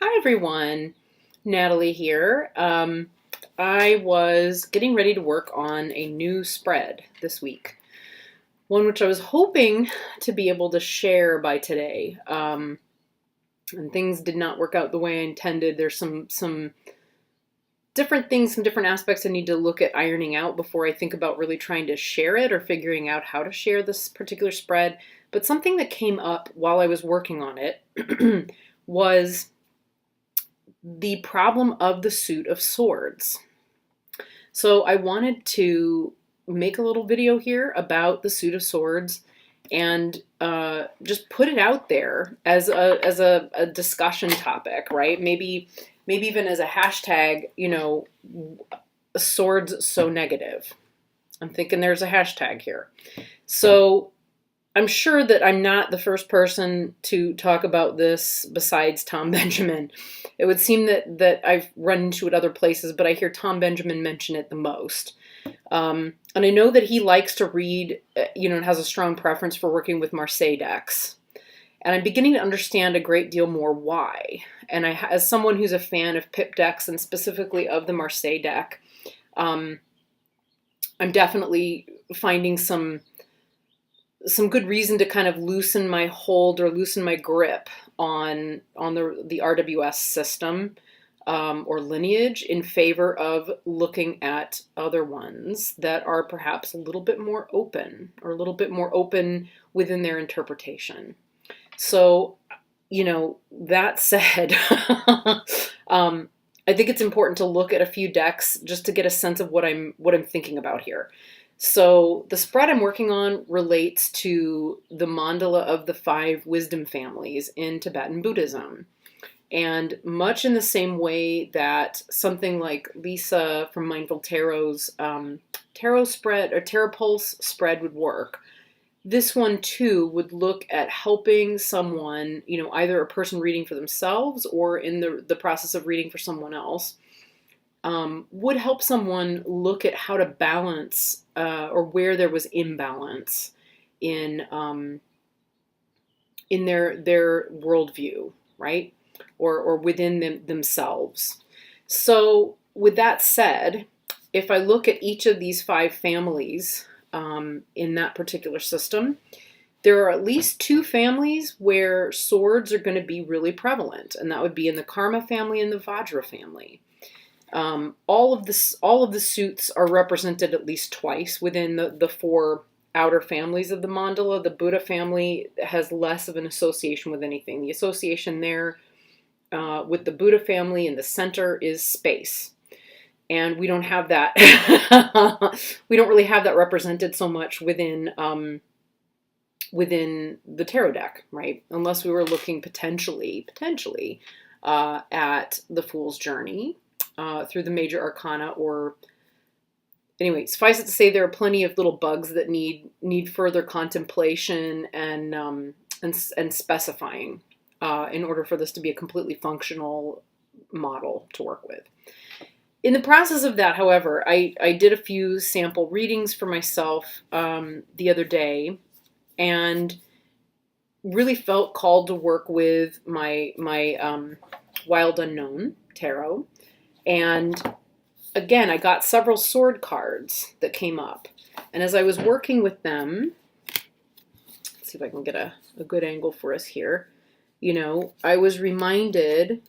Hi everyone, Natalie here. I was getting ready to work on a new spread this week, one which I was hoping to be able to share by today. And things did not work out the way I intended. There's some different things, some different aspects I need to look at ironing out before I think about really trying to share it or figuring out how to share this particular spread. But something that came up while I was working on it was the problem of the suit of swords. So I wanted to make a little video here about the suit of swords and just put it out there as a discussion topic, right? Maybe even as a hashtag, swords so negative. I'm thinking there's a hashtag here. So I'm sure that I'm not the first person to talk about this besides Tom Benjamin. It would seem that I've run into it other places, but I hear Tom Benjamin mention it the most. And I know that he likes to read, and has a strong preference for working with Marseille decks. And I'm beginning to understand a great deal more why. And as someone who's a fan of pip decks and specifically of the Marseille deck, I'm definitely finding some good reason to kind of loosen my hold or loosen my grip on the RWS system or lineage in favor of looking at other ones that are perhaps a little bit more open or a little bit more open within their interpretation. So, that said, I think it's important to look at a few decks just to get a sense of what I'm thinking about here. So the spread I'm working on relates to the mandala of the 5 wisdom families in Tibetan Buddhism. And much in the same way that something like Lisa from Mindful Tarot's tarot spread or tarot pulse spread would work, this one too would look at helping someone, either a person reading for themselves or in the process of reading for someone else, would help someone look at how to balance or where there was imbalance in their worldview, right? Or within themselves. So with that said, if I look at each of these 5 families in that particular system, there are at least 2 families where swords are going to be really prevalent, and that would be in the Karma family and the Vajra family. All of the suits are represented at least twice within the 4 outer families of the mandala. The Buddha family has less of an association with anything. The association there with the Buddha family in the center is space. And we don't have that. We don't really have that represented so much within the tarot deck, right? Unless we were looking potentially at the Fool's Journey through the major arcana, or anyway, suffice it to say, there are plenty of little bugs that need further contemplation and specifying in order for this to be a completely functional model to work with. In the process of that, however, I did a few sample readings for myself the other day, and really felt called to work with my Wild Unknown tarot. And again, I got several sword cards that came up. And as I was working with them, let's see if I can get a good angle for us here. I was reminded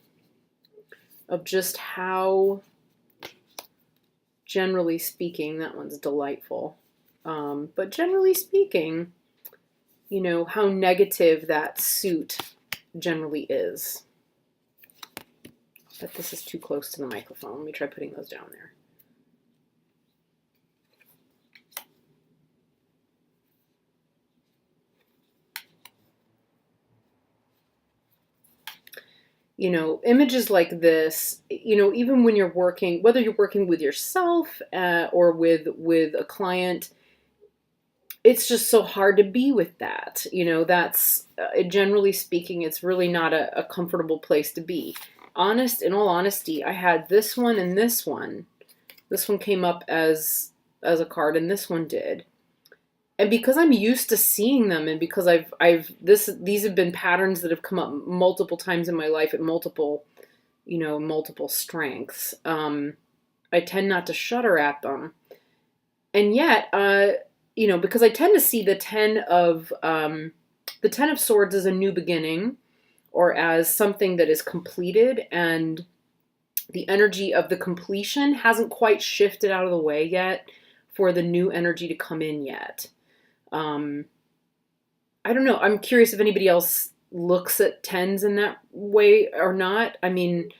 of just how, generally speaking, that one's delightful. But generally speaking, how negative that suit generally is. But this is too close to the microphone. Let me try putting those down there. Images like this, even when you're working, whether you're working with yourself or with a client, it's just so hard to be with that. That's generally speaking, it's really not a comfortable place to be. In all honesty, I had this one and this one. This one came up as a card, and this one did. And because I'm used to seeing them, and because these have been patterns that have come up multiple times in my life at multiple multiple strengths. I tend not to shudder at them. And yet, because I tend to see the Ten of Swords as a new beginning, or as something that is completed, and the energy of the completion hasn't quite shifted out of the way yet for the new energy to come in yet. I don't know. I'm curious if anybody else looks at tens in that way or not. I mean,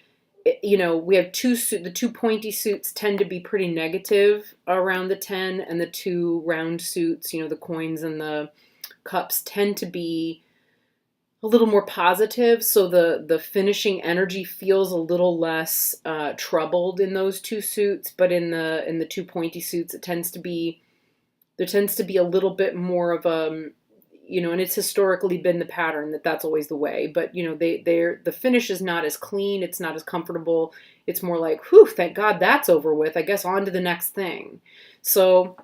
we have the two pointy suits tend to be pretty negative around the 10, and the two round suits, the coins and the cups, tend to be a little more positive. So the finishing energy feels a little less troubled in those two suits, but in the two pointy suits, there tends to be a little bit more of a, and it's historically been the pattern that's always the way. But the finish is not as clean. It's not as comfortable. It's more like, whew, thank God that's over with. I guess on to the next thing. So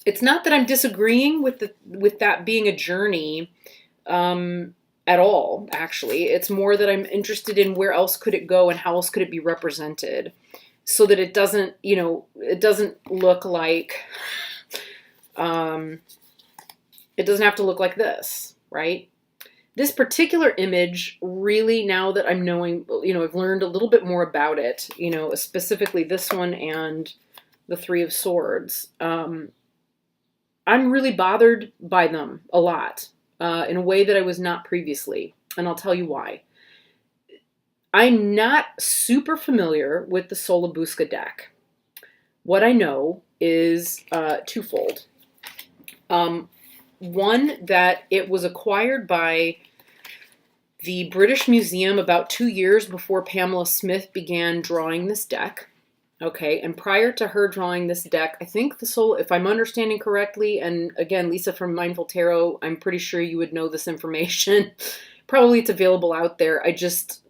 it's not that I'm disagreeing with that being a journey at all. Actually, it's more that I'm interested in where else could it go and how else could it be represented, so that it doesn't look like. It doesn't have to look like this, right? This particular image, really, now that I'm knowing, I've learned a little bit more about it, specifically this one and the Three of Swords. I'm really bothered by them a lot, in a way that I was not previously, and I'll tell you why. I'm not super familiar with the Sola Busca deck. What I know is twofold. One, that it was acquired by the British Museum about 2 years before Pamela Smith began drawing this deck. Okay, and prior to her drawing this deck, I think the Soul, if I'm understanding correctly, and again, Lisa from Mindful Tarot, I'm pretty sure you would know this information. Probably it's available out there. I just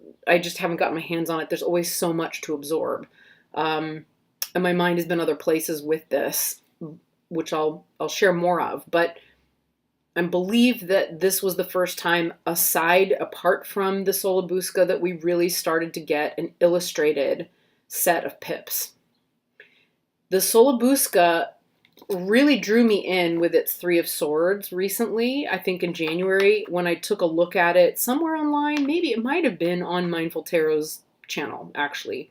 haven't gotten my hands on it. There's always so much to absorb. And my mind has been other places with this, which I'll share more of. But I believe that this was the first time, apart from the Sola Busca, that we really started to get an illustrated set of pips. The Sola Busca really drew me in with its Three of Swords recently, I think in January, when I took a look at it somewhere online. Maybe it might have been on Mindful Tarot's channel, actually.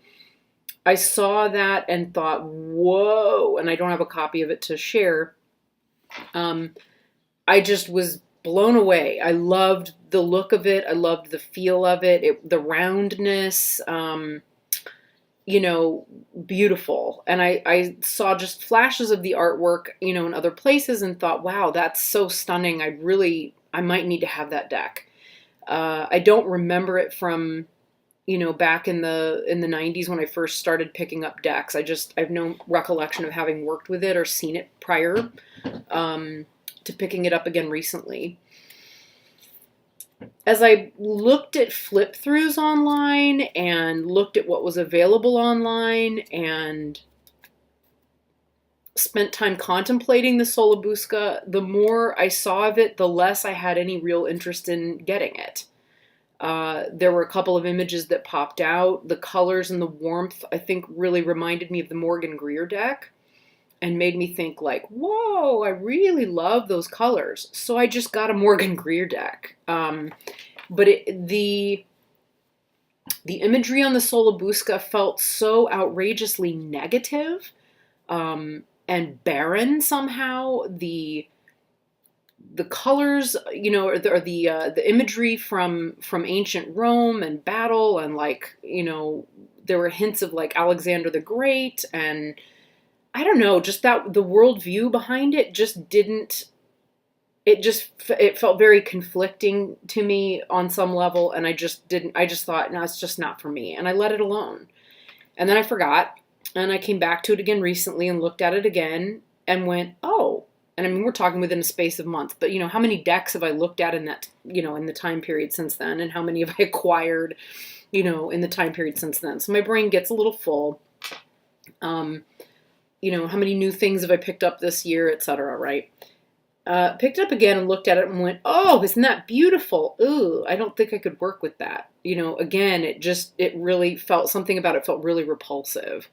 I saw that and thought, whoa, and I don't have a copy of it to share. I just was blown away. I loved the look of it. I loved the feel of it, the roundness, beautiful. And I saw just flashes of the artwork, in other places, and thought, wow, that's so stunning. I might need to have that deck. I don't remember it from, back in the 90s when I first started picking up decks. I have no recollection of having worked with it or seen it prior to picking it up again recently. As I looked at flip throughs online and looked at what was available online and spent time contemplating the Sola Busca, the more I saw of it, the less I had any real interest in getting it. There were a couple of images that popped out. The colors and the warmth, I think, really reminded me of the Morgan Greer deck and made me think like, whoa, I really love those colors. So I just got a Morgan Greer deck. But the imagery on the Sola Busca felt so outrageously negative and barren somehow. The colors, or the imagery from ancient Rome and battle, and there were hints of Alexander the Great, and I don't know, just that the worldview behind it just didn't. It felt very conflicting to me on some level, and I just thought, no, it's just not for me, and I let it alone. And then I forgot, and I came back to it again recently and looked at it again and went, oh. And I mean, we're talking within a space of months, but how many decks have I looked at in that, in the time period since then, and how many have I acquired, in the time period since then? So my brain gets a little full. How many new things have I picked up this year, etc., right? picked it up again and looked at it and went, oh, isn't that beautiful? Ooh, I don't think I could work with that. Again, it really felt, something about it felt really repulsive.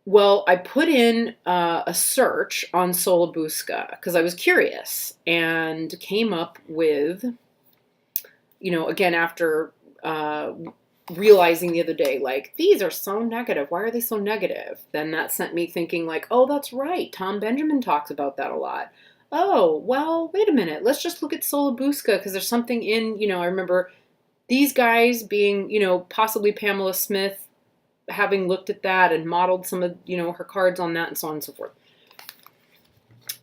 Well, I put in a search on Sola Busca because I was curious and came up with, again, after realizing the other day, like, these are so negative. Why are they so negative? Then that sent me thinking, like, oh, that's right. Tom Benjamin talks about that a lot. Oh, well, wait a minute. Let's just look at Sola Busca because there's something in, I remember these guys being, possibly Pamela Smith, having looked at that and modeled some of, her cards on that and so on and so forth.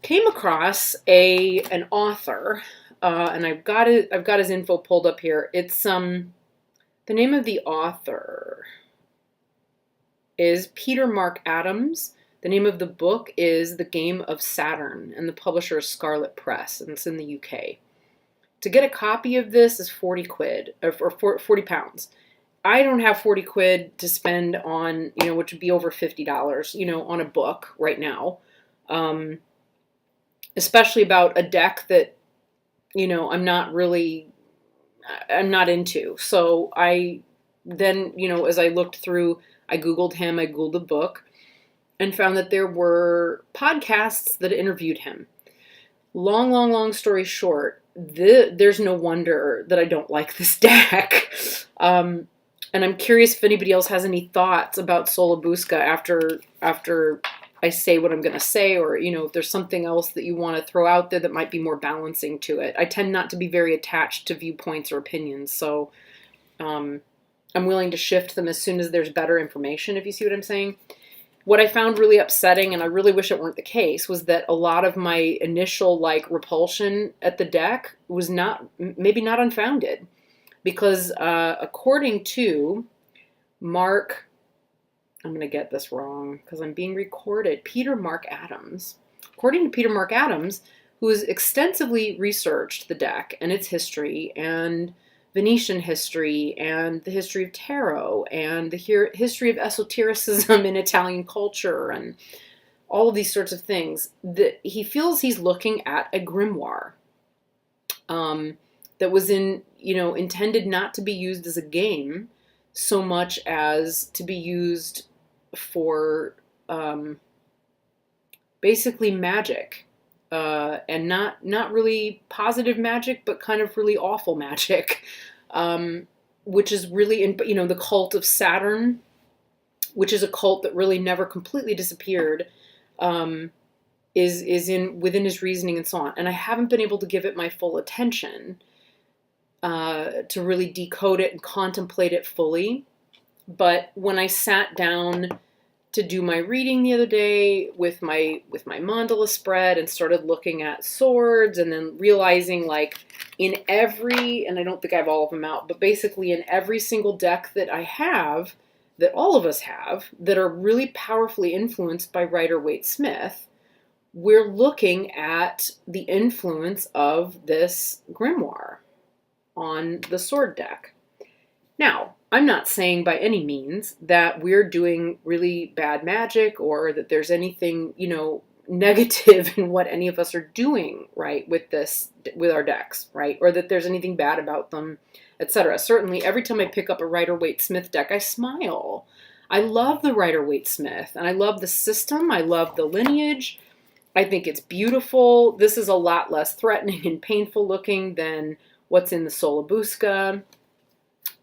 Came across an author, and I've got his info pulled up here. It's the name of the author is Peter Mark Adams. The name of the book is The Game of Saturn, and the publisher is Scarlet Press, and it's in the UK. To get a copy of this is 40 quid, or 40 pounds. I don't have 40 quid to spend on, which would be over $50, on a book right now. Especially about a deck that, I'm not into. So I then, as I looked through, I Googled him, I Googled the book, and found that there were podcasts that interviewed him. Long story short, there's no wonder that I don't like this deck. And I'm curious if anybody else has any thoughts about Sola Busca after I say what I'm going to say, or, if there's something else that you want to throw out there that might be more balancing to it. I tend not to be very attached to viewpoints or opinions, so I'm willing to shift them as soon as there's better information, if you see what I'm saying. What I found really upsetting, and I really wish it weren't the case, was that a lot of my initial, repulsion at the deck was maybe not unfounded. Because according to Mark, I'm going to get this wrong because I'm being recorded, Peter Mark Adams. According to Peter Mark Adams, who has extensively researched the deck and its history and Venetian history and the history of tarot and the history of esotericism in Italian culture and all of these sorts of things, that he feels he's looking at a grimoire that was intended not to be used as a game so much as to be used for basically magic, and not really positive magic, but kind of really awful magic, which is really in the cult of Saturn, which is a cult that really never completely disappeared, is within his reasoning and so on. And I haven't been able to give it my full attention to really decode it and contemplate it fully. But when I sat down to do my reading the other day with my mandala spread and started looking at swords, and then realizing, in every, and I don't think I have all of them out, but basically in every single deck that I have, that all of us have, that are really powerfully influenced by Rider-Waite Smith, we're looking at the influence of this grimoire on the sword deck. Now, I'm not saying by any means that we're doing really bad magic, or that there's anything, negative in what any of us are doing, right, with our decks, right, or that there's anything bad about them, etc. Certainly, every time I pick up a Rider-Waite Smith deck, I smile. I love the Rider-Waite Smith, and I love the system. I love the lineage. I think it's beautiful. This is a lot less threatening and painful looking than what's in the Sola Busca,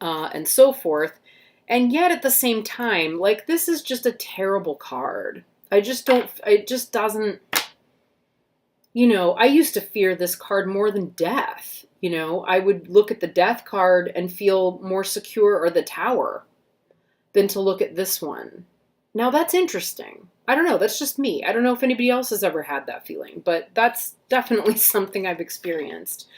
and so forth. And yet at the same time, this is just a terrible card. It just doesn't, I used to fear this card more than death. I would look at the death card and feel more secure, or the tower, than to look at this one. Now that's interesting. I don't know, that's just me. I don't know if anybody else has ever had that feeling, but that's definitely something I've experienced.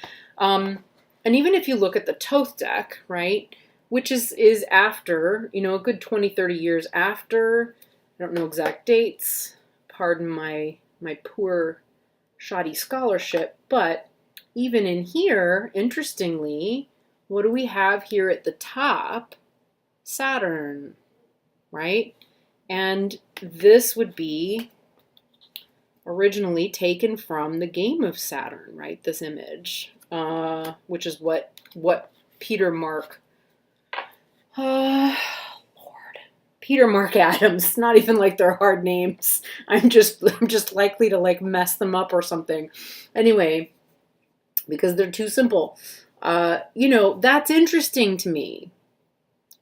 And even if you look at the Thoth deck, right, which is after, a good 20, 30 years after, I don't know exact dates, pardon my poor, shoddy scholarship, but even in here, interestingly, what do we have here at the top? Saturn, right? And this would be originally taken from the game of Saturn, right? This image, which is what Peter Mark, Lord, Peter Mark Adams. Not even like they're hard names. I'm just likely to like mess them up or something. Anyway, because they're too simple. That's interesting to me.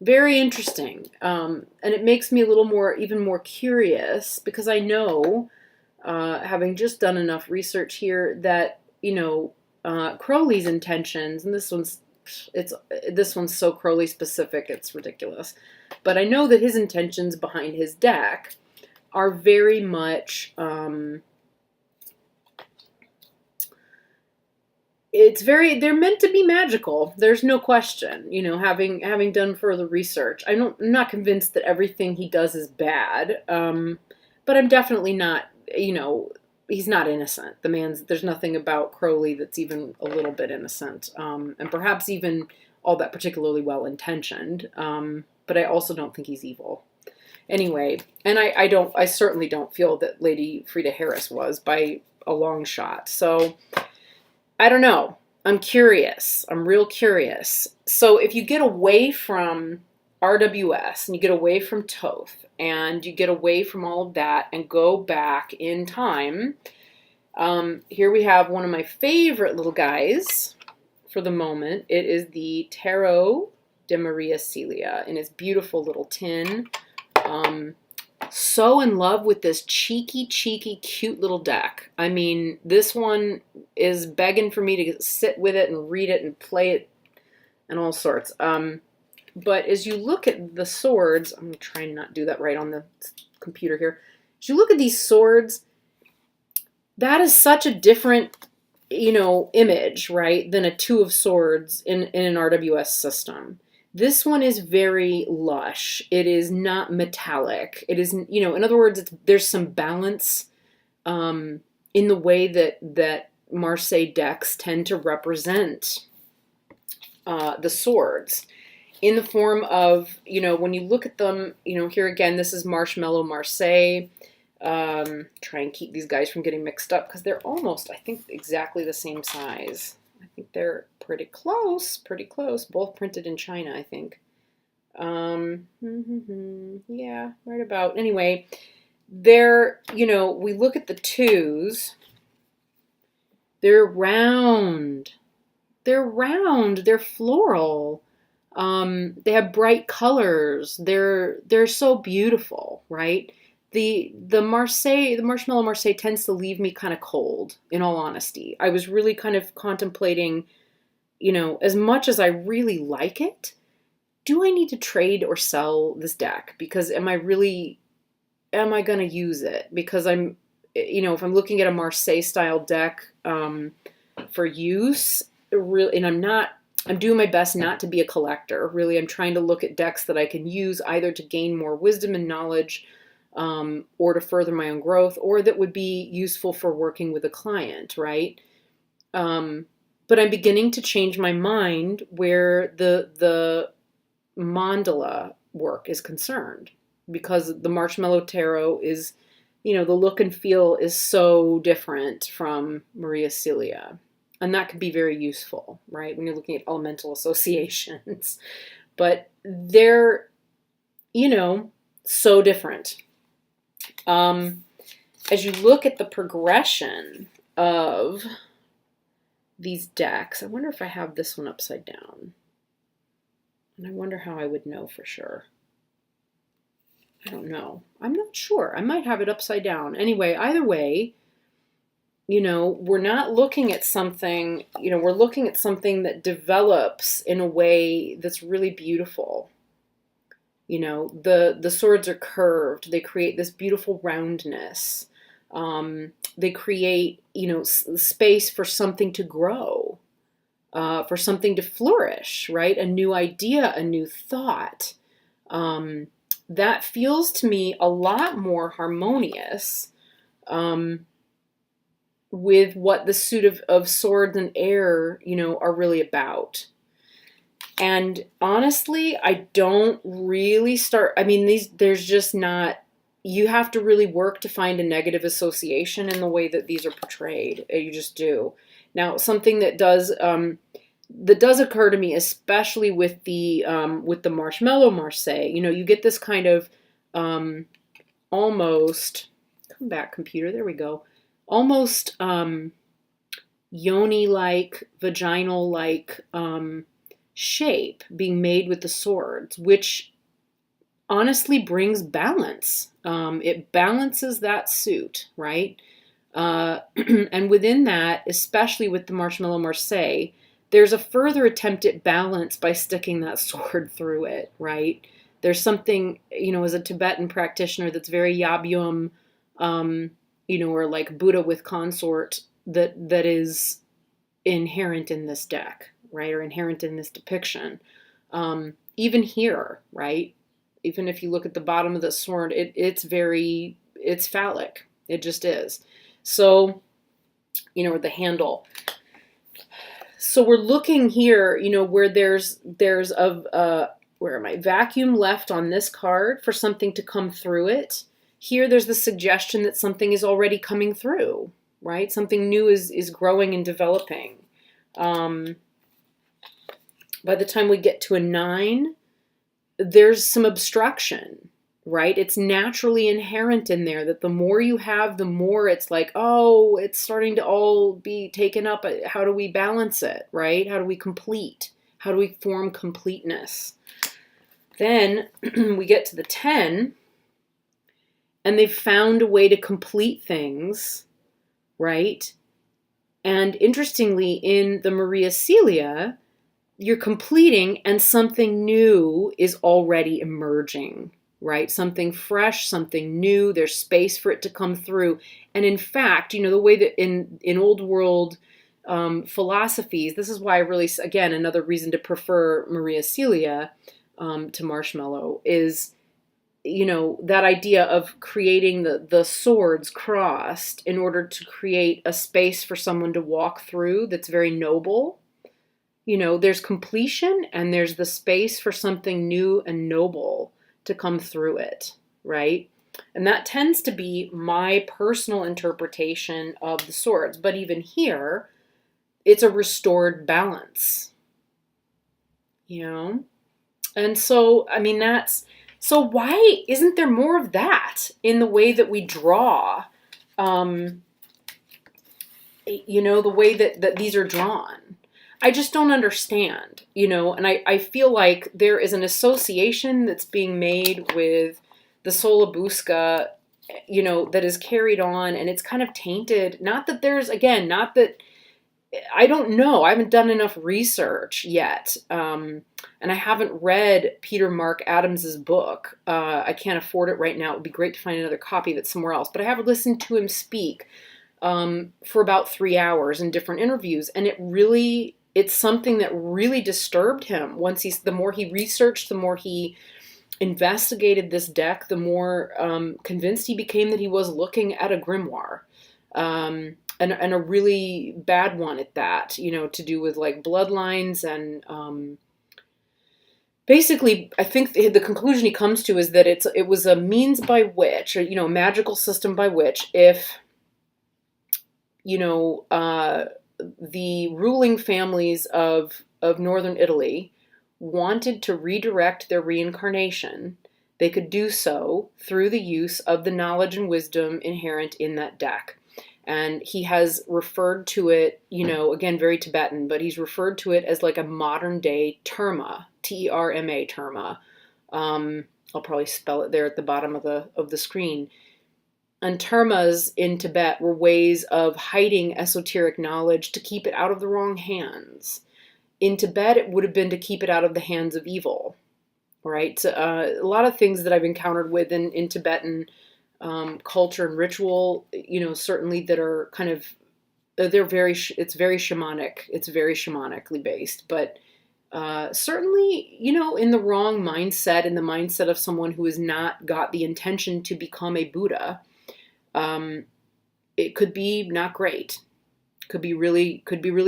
Very interesting. And it makes me a little more, even more curious, because I know, having just done enough research here, that, Crowley's intentions, and this one's so Crowley specific, it's ridiculous. But I know that his intentions behind his deck are very much, they're meant to be magical. There's no question. Having done further research, I'm not convinced that everything he does is bad. But I'm definitely not, he's not innocent. There's nothing about Crowley that's even a little bit innocent. And perhaps even all that particularly well-intentioned. But I also don't think he's evil. Anyway, and I certainly don't feel that Lady Frida Harris was by a long shot. So I don't know. I'm curious. I'm real curious. So if you get away from RWS and you get away from Thoth and you get away from all of that and go back in time, here we have one of my favorite little guys for the moment. It is the Tarot de Maria Celia in its beautiful little tin. So in love with this cheeky, cute little deck. I mean, this one is begging for me to sit with it and read it and play it and all sorts. But as you look at the swords, I'm trying not to do that right on the computer here. As you look at these swords, that is such a different, image, right, than a two of swords in an RWS system. This one is very lush. It is not metallic. It is, in other words, there's some balance in the way that Marseille decks tend to represent the swords in the form of, when you look at them, here again, this is Marshmallow Marseille. Try and keep these guys from getting mixed up because they're almost, I think, exactly the same size. I think they're pretty close, both printed in China, I think. Yeah, right about. Anyway, they're, we look at the twos, they're round, they're floral. They have bright colors. They're so beautiful, right? The Marshmallow Marseille tends to leave me kind of cold, in all honesty. I was really kind of contemplating, as much as I really like it, do I need to trade or sell this deck? Because am I going to use it? Because if I'm looking at a Marseille style deck for use, really, and I'm doing my best not to be a collector. Really, I'm trying to look at decks that I can use either to gain more wisdom and knowledge, or to further my own growth, or that would be useful for working with a client, right? But I'm beginning to change my mind where the mandala work is concerned, because the Marshmallow Tarot is, the look and feel is so different from Maria Celia. And that could be very useful, right, when you're looking at elemental associations. But they're, so different. As you look at the progression of these decks, I wonder if I have this one upside down. And I wonder how I would know for sure. I don't know. I'm not sure. I might have it upside down. Anyway, either way, we're not looking at something, we're looking at something that develops in a way that's really beautiful. The swords are curved. They create this beautiful roundness. They create, space for something to grow, for something to flourish, right? A new idea, a new thought. That feels to me a lot more harmonious with what the suit of swords and air, are really about. And honestly, I don't really there's just not you have to really work to find a negative association in the way that these are portrayed. You just do. Now, something that does occur to me, especially with the marshmallow Marseille, you get this kind of almost, come back, computer, there we go, almost yoni-like, vaginal-like shape being made with the swords, which honestly brings balance. It balances that suit, right? And within that, especially with the marshmallow Marseille, there's a further attempt at balance by sticking that sword through it, right? There's something, as a Tibetan practitioner that's very Yabyum, or like Buddha with consort, that is inherent in this deck, right? Or inherent in this depiction. Even here, right? Even if you look at the bottom of the sword, it's phallic. It just is. So, or the handle. So we're looking here, where there's where am I? Vacuum left on this card for something to come through it. Here there's the suggestion that something is already coming through, right? Something new is growing and developing. By the time we get to a 9, there's some obstruction, right? It's naturally inherent in there that the more you have, the more it's like, oh, it's starting to all be taken up. How do we balance it, right? How do we complete? How do we form completeness? Then we get to the 10, and they've found a way to complete things, right? And interestingly, in the Maria Celia, you're completing and something new is already emerging, right? Something fresh, something new. There's space for it to come through. And in fact, the way that in old world philosophies, this is why I really, again, another reason to prefer Maria Celia to Marshmallow is, that idea of creating the swords crossed in order to create a space for someone to walk through that's very noble. There's completion and there's the space for something new and noble to come through it, right? And that tends to be my personal interpretation of the swords. But even here, it's a restored balance, And so, so why isn't there more of that in the way that we draw, the way that these are drawn? I just don't understand, and I feel like there is an association that's being made with the Sola Busca, that is carried on, and it's kind of tainted. Not that I don't know. I haven't done enough research yet. And I haven't read Peter Mark Adams's book. I can't afford it right now. It would be great to find another copy of it somewhere else. But I have listened to him speak for about 3 hours in different interviews, and it's something that really disturbed him. The more he researched, the more he investigated this deck, the more convinced he became that he was looking at a grimoire, and a really bad one at that. To do with like bloodlines and basically, I think the conclusion he comes to is that it was a means by which, or a magical system by which, if the ruling families of northern Italy wanted to redirect their reincarnation, they could do so through the use of the knowledge and wisdom inherent in that deck. And he has referred to it, again, very Tibetan, but he's referred to it as like a modern day terma, Terma, terma. I'll probably spell it there at the bottom of the screen. And termas in Tibet were ways of hiding esoteric knowledge to keep it out of the wrong hands. In Tibet, it would have been to keep it out of the hands of evil, right? So, a lot of things that I've encountered with in Tibetan culture and ritual, certainly that are kind of, it's very shamanic. It's very shamanically based, but certainly, in the wrong mindset, in the mindset of someone who has not got the intention to become a Buddha, it could be not great. Could be really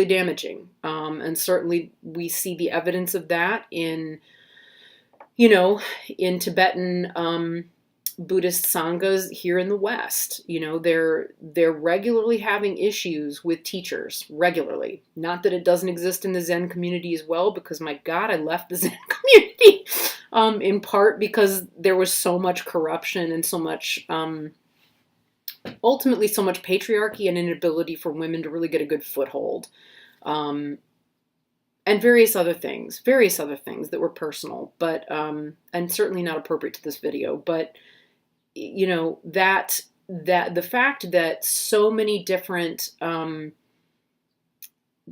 damaging. And certainly we see the evidence of that in Tibetan Buddhist sanghas here in the West. You know, they're regularly having issues with teachers, regularly. Not that it doesn't exist in the Zen community as well, because my God, I left the Zen community in part because there was so much corruption and so much, ultimately so much patriarchy and inability for women to really get a good foothold. And various other things that were personal, but, and certainly not appropriate to this video, but, you know, that the fact that so many different,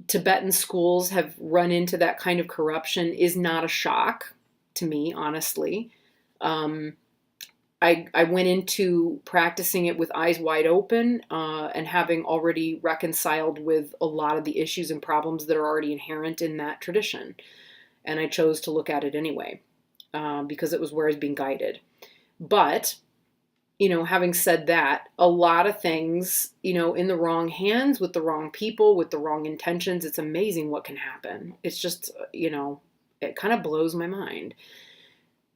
Tibetan schools have run into that kind of corruption is not a shock to me, honestly. I went into practicing it with eyes wide open, and having already reconciled with a lot of the issues and problems that are already inherent in that tradition. And I chose to look at it anyway, because it was where I was being guided. But, you know, having said that, a lot of things, you know, in the wrong hands, with the wrong people, with the wrong intentions, it's amazing what can happen. It's just, you know, it kind of blows my mind.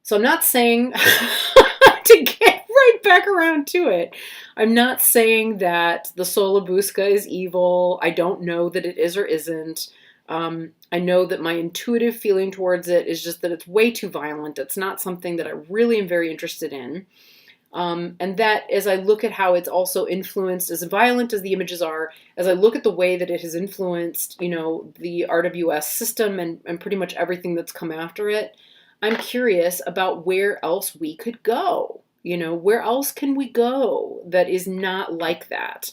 So I'm not saying, to get right back around to it, I'm not saying that the Sola Busca is evil. I don't know that it is or isn't. I know that my intuitive feeling towards it is just that it's way too violent. It's not something that I really am very interested in. And that as I look at how it's also influenced, as violent as the images are, as I look at the way that it has influenced, you know, the RWS system and pretty much everything that's come after it, I'm curious about where else we could go. You know, where else can we go that is not like that?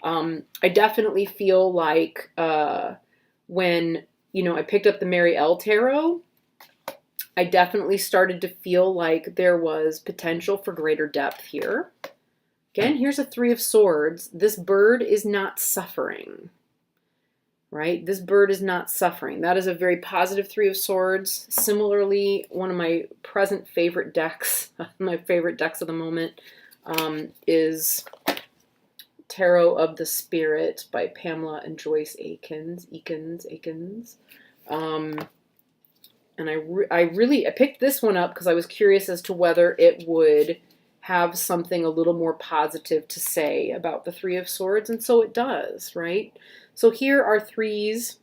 I definitely feel like when, you know, I picked up the Mary L. Tarot, I definitely started to feel like there was potential for greater depth here. Again, here's a Three of Swords. This bird is not suffering. Right? This bird is not suffering. That is a very positive Three of Swords. Similarly, one of my present favorite decks, my favorite decks of the moment, is Tarot of the Spirit by Pamela and Joyce Akins. And I picked this one up because I was curious as to whether it would have something a little more positive to say about the Three of Swords, and so it does, right? So here are Threes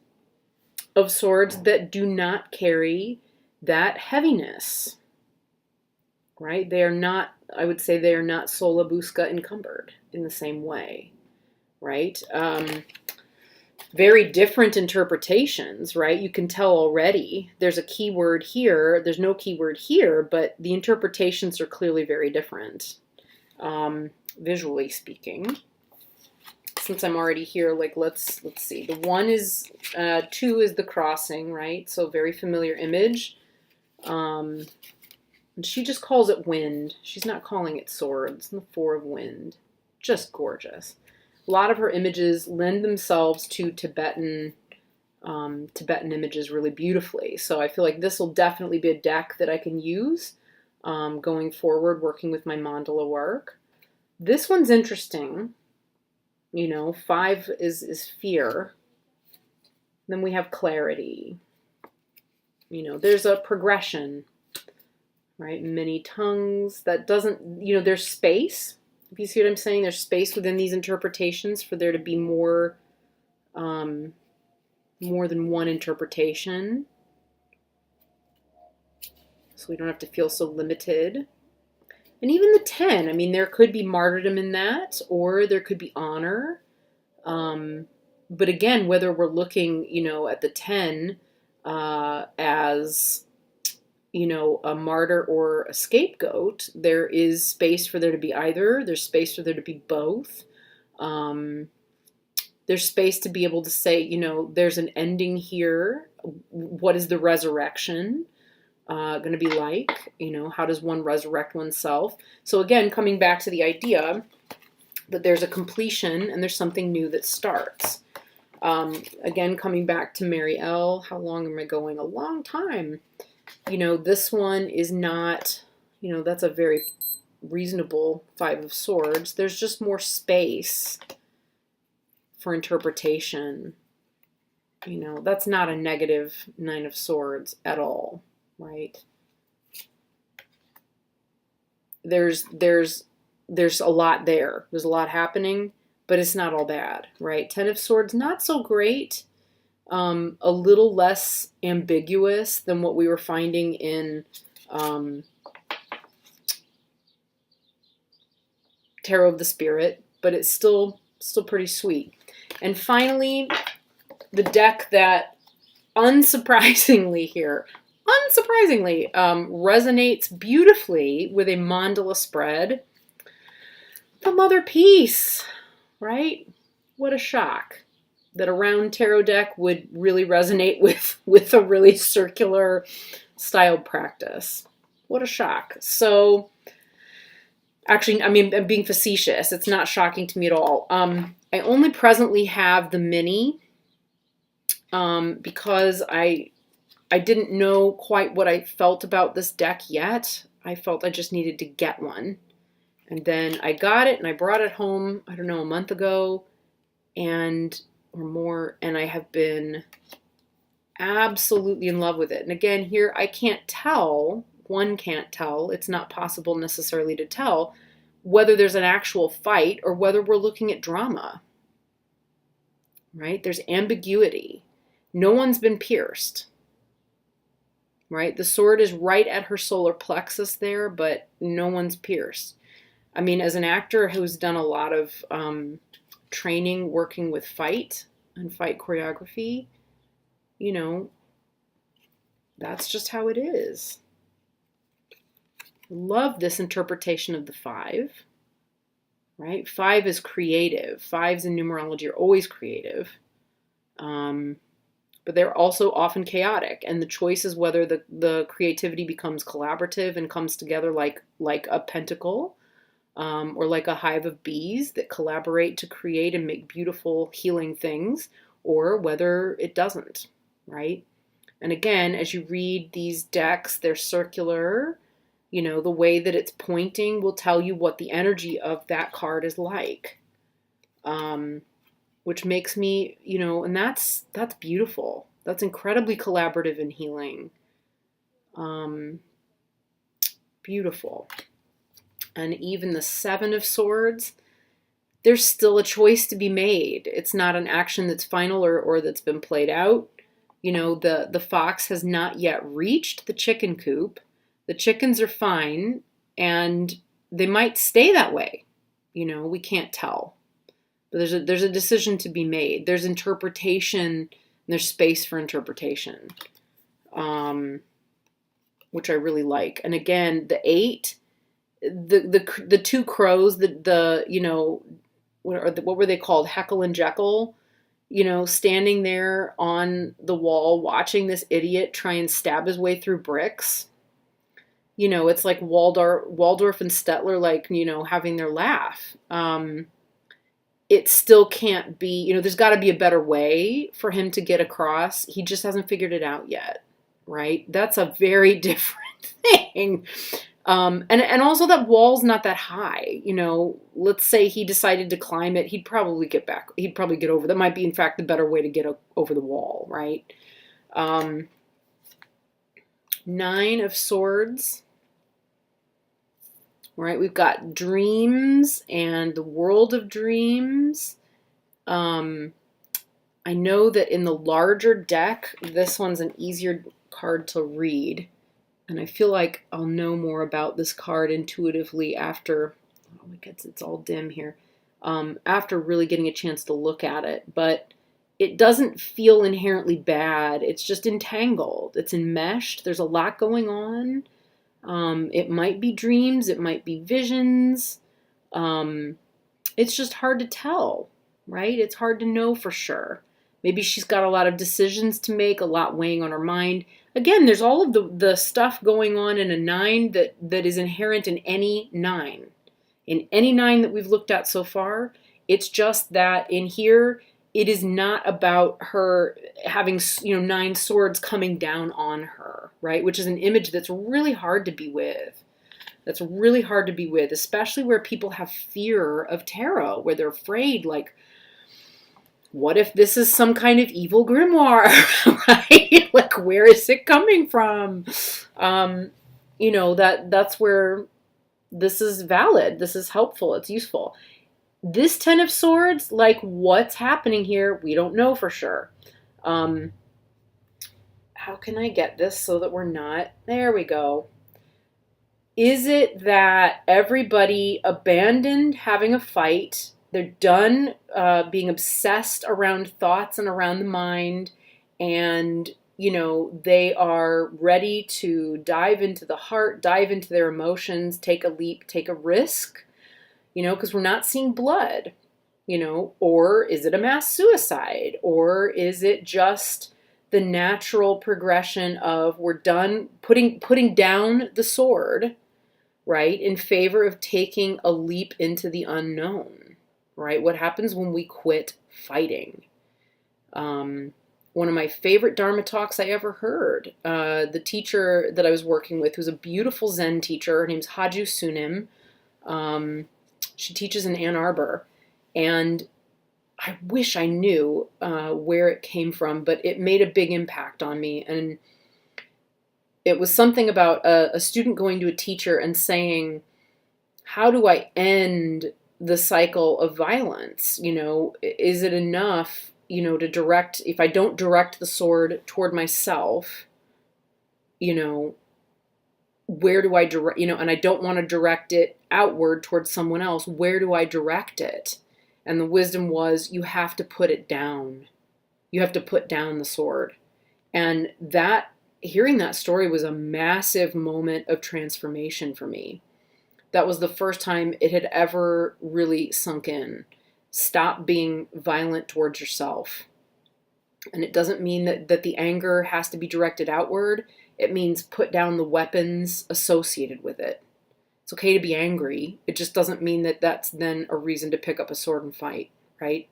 of Swords that do not carry that heaviness, right? They are not, I would say they are not Sola Busca encumbered in the same way, right? Very different interpretations, right? You can tell already there's a keyword here, there's no keyword here, but the interpretations are clearly very different, visually speaking. Since I'm already here, like, let's see. The one is, 2 is the crossing, right? So very familiar image. And she just calls it wind. She's not calling it swords. And the 4 of wind. Just gorgeous. A lot of her images lend themselves to Tibetan images really beautifully. So I feel like this will definitely be a deck that I can use going forward, working with my mandala work. This one's interesting. You know, 5 is fear. Then we have clarity. You know, there's a progression, right? Many tongues. That doesn't, you know, there's space. If you see what I'm saying, there's space within these interpretations for there to be more than one interpretation. So we don't have to feel so limited. And even the 10, I mean, there could be martyrdom in that, or there could be honor. But again, whether we're looking, you know, at the 10 as, you know, a martyr or a scapegoat, there is space for there to be either. There's space for there to be both. There's space to be able to say, you know, there's an ending here. What is the resurrection going to be like? You know, how does one resurrect oneself? So again, coming back to the idea that there's a completion and there's something new that starts. Again, coming back to Mary L. How long am I going? A long time. You know, this one is not, you know, that's a very reasonable 5 of Swords. There's just more space for interpretation. You know, that's not a negative 9 of Swords at all. Right? there's a lot there. There's a lot happening, but it's not all bad, right? Ten of Swords, not so great. A little less ambiguous than what we were finding in Tarot of the Spirit, but it's still pretty sweet. And finally, the deck that unsurprisingly resonates beautifully with a mandala spread, the Mother Peace, right? What a shock that a round tarot deck would really resonate with a really circular style practice. What a shock. So, actually, I mean, I'm being facetious. It's not shocking to me at all. I only presently have the mini because I didn't know quite what I felt about this deck yet. I felt I just needed to get one. And then I got it and I brought it home, I don't know, a month ago or more, and I have been absolutely in love with it. And again, here I can't tell, one can't tell, it's not possible necessarily to tell whether there's an actual fight or whether we're looking at drama, right? There's ambiguity. No one's been pierced, right? The sword is right at her solar plexus there, but no one's pierced. I mean, as an actor who's done a lot of training working with fight and fight choreography, you know, that's just how it is. Love this interpretation of the 5, right? 5 is creative. 5s in numerology are always creative. But they're also often chaotic. And the choice is whether the creativity becomes collaborative and comes together like a pentacle, or like a hive of bees that collaborate to create and make beautiful healing things, or whether it doesn't, right? And again, as you read these decks, they're circular. You know, the way that it's pointing will tell you what the energy of that card is like, which makes me, you know, and that's beautiful. That's incredibly collaborative and healing. Beautiful. And even the 7 of Swords, there's still a choice to be made. It's not an action that's final or that's been played out. You know, the fox has not yet reached the chicken coop. The chickens are fine, and they might stay that way. You know, we can't tell. But there's a decision to be made. There's interpretation, and there's space for interpretation, which I really like. And again, the 8, the 2 crows, the you know, what were they called? Heckle and Jekyll, you know, standing there on the wall watching this idiot try and stab his way through bricks. You know, it's like Waldorf and Stettler, like, you know, having their laugh. It still can't be, you know, there's got to be a better way for him to get across. He just hasn't figured it out yet, right? That's a very different thing. And also that wall's not that high. You know, let's say he decided to climb it, he'd probably get back. He'd probably get over. That might be, in fact, the better way to get over the wall, right? 9 of Swords. Right, we've got dreams and the world of dreams. I know that in the larger deck, this one's an easier card to read. And I feel like I'll know more about this card intuitively after, oh my God, it's all dim here, after really getting a chance to look at it. But it doesn't feel inherently bad. It's just entangled. It's enmeshed. There's a lot going on. It might be dreams, it might be visions. It's just hard to tell, right? It's hard to know for sure. Maybe she's got a lot of decisions to make, a lot weighing on her mind. Again, there's all of the stuff going on in a 9 that is inherent in any 9. In any 9 that we've looked at so far, it's just that in here, it is not about her having, you know, 9 swords coming down on her, right? Which is an image that's really hard to be with. That's really hard to be with, especially where people have fear of tarot, where they're afraid, like, what if this is some kind of evil grimoire, right? Like, where is it coming from? You know, that's where this is valid. This is helpful. It's useful. This Ten of Swords, like, what's happening here? We don't know for sure. How can I get this so that we're not... There we go. Is it that everybody abandoned having a fight? They're done being obsessed around thoughts and around the mind, and, you know, they are ready to dive into the heart, dive into their emotions, take a leap, take a risk, you know, because we're not seeing blood, you know? Or is it a mass suicide? Or is it just the natural progression of we're done putting down the sword, right, in favor of taking a leap into the unknown, right? What happens when we quit fighting? One of my favorite Dharma talks I ever heard, the teacher that I was working with, who's a beautiful Zen teacher, her name's Haju Sunim. She teaches in Ann Arbor, and I wish I knew where it came from, but it made a big impact on me. And it was something about a student going to a teacher and saying, how do I end the cycle of violence? You know, is it enough, you know, to direct, if I don't direct the sword toward myself, you know, where do I direct, you know, and I don't want to direct it outward towards someone else, where do I direct it? And the wisdom was, you have to put it down. You have to put down the sword. And that, hearing that story was a massive moment of transformation for me. That was the first time it had ever really sunk in. Stop being violent towards yourself. And it doesn't mean that the anger has to be directed outward. It means put down the weapons associated with it. It's okay to be angry. It just doesn't mean that that's then a reason to pick up a sword and fight, right?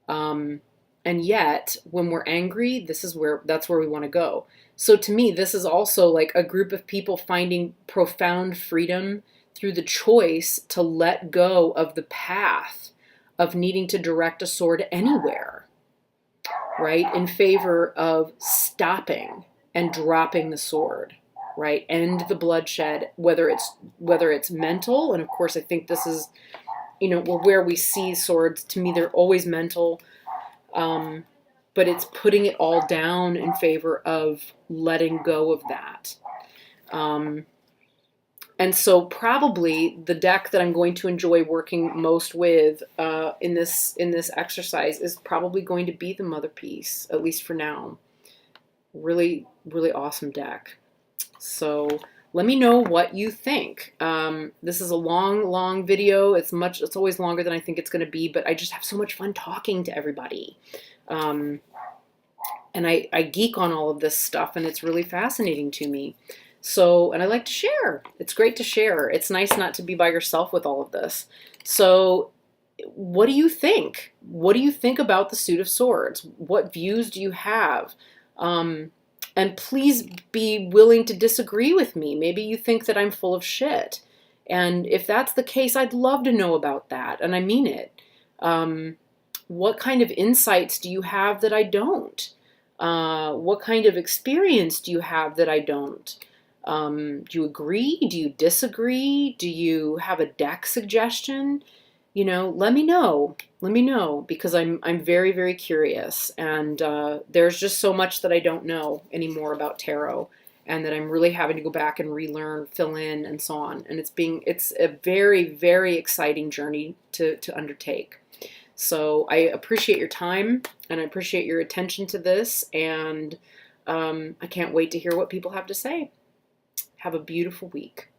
And yet, when we're angry, that's where we want to go. So to me, this is also like a group of people finding profound freedom through the choice to let go of the path of needing to direct a sword anywhere, right? In favor of stopping and dropping the sword, right? End the bloodshed, whether it's mental, and of course I think this is, you know, where we see swords, to me they're always mental, but it's putting it all down in favor of letting go of that. And so probably the deck that I'm going to enjoy working most with in this exercise is probably going to be the Mother Piece, at least for now. Really, really awesome deck. So let me know what you think. This is a long video. It's always longer than I think it's going to be, but I just have so much fun talking to everybody. And I geek on all of this stuff, and it's really fascinating to me. So, and I like to share. It's great to share. It's nice not to be by yourself with all of this. So what do you think? What do you think about the Suit of Swords? What views do you have? And please be willing to disagree with me. Maybe you think that I'm full of shit. And if that's the case, I'd love to know about that. And I mean it. What kind of insights do you have that I don't? What kind of experience do you have that I don't? Do you agree? Do you disagree? Do you have a deck suggestion? You know, let me know. Let me know, because I'm very, very curious. And there's just so much that I don't know anymore about tarot, and that I'm really having to go back and relearn, fill in, and so on. And it's a very, very exciting journey to undertake. So I appreciate your time, and I appreciate your attention to this, and I can't wait to hear what people have to say. Have a beautiful week.